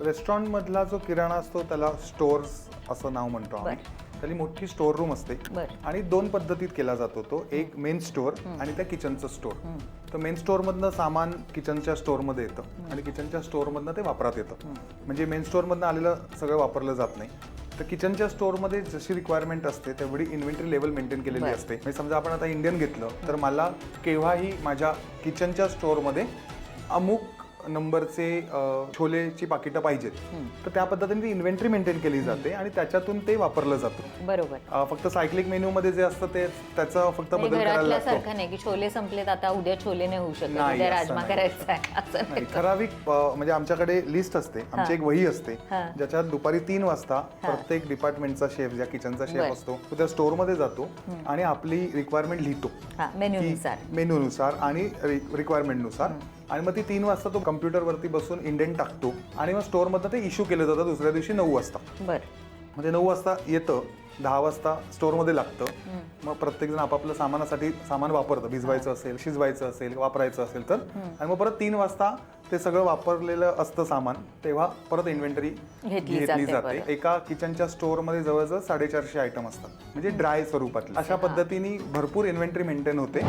रेस्टॉरंटमधला जो किराणा असतो त्याला स्टोअर्स असं नाव म्हणतो आम्ही. त्याची मोठी स्टोअर रूम असते आणि 2 पद्धतीत केला जातो तो. एक मेन स्टोअर आणि त्या किचनचं स्टोअर. तर मेन स्टोअरमधनं सामान किचनच्या स्टोअरमध्ये येतं आणि किचनच्या स्टोअरमधनं ते वापरात येतं. म्हणजे मेन स्टोअरमधनं आलेलं सगळं वापरलं जात नाही. तर किचनच्या स्टोअरमध्ये जशी रिक्वायरमेंट असते तेवढी इन्व्हेंटरी लेवल मेंटेन केलेली असते. म्हणजे समजा आपण आता इंडियन घेतलं तर मला केव्हाही माझ्या किचनच्या स्टोअरमध्ये अमुक नंबरचे छोलेची पाकिटं पाहिजेत. तर त्या पद्धतीने ती इन्व्हेंटरी मेंटेन केली जाते आणि त्याच्यातून ते वापरलं जातं. बरोबर. फक्त सायक्लिक मेन्यू मध्ये जे असतं ते त्याचा फक्त बदल करायला लागतो. नाही की छोले संपलेत आता उद्या छोले नाही होऊ शकत, उद्या राजमा करायचा आहे असं नाही. ठराविक म्हणजे आमच्याकडे लिस्ट असते, आमची एक वही असते ज्याच्यात दुपारी 3 वाजता प्रत्येक डिपार्टमेंटचा शेफ, ज्या किचनचा शेफ असतो तो त्या स्टोअर मध्ये जातो आणि आपली रिक्वायरमेंट लिहितो मेन्यूनुसार आणि रिक्वायरमेंटनुसार. आणि मग ती 3 वाजता तो कम्प्युटरवरती बसून इंडेंट टाकतो आणि मग स्टोअरमधनं ते इश्यू केलं जातं दुसऱ्या दिवशी 9 वाजता. म्हणजे 9 वाजता येतं, 10 वाजता स्टोअरमध्ये लागतं. मग प्रत्येकजण आपापलं सामानासाठी सामान वापरतं, भिजवायचं असेल, शिजवायचं असेल, वापरायचं असेल तर. आणि मग परत 3 वाजता ते सगळं वापरलेलं असतं सामान, तेव्हा परत इन्व्हेंटरी घेतली जाते. एका किचनच्या स्टोअरमध्ये जवळजवळ 450 आयटम असतात, म्हणजे ड्राय स्वरूपातले. अशा पद्धतीने भरपूर इन्व्हेंटरी मेंटेन होते.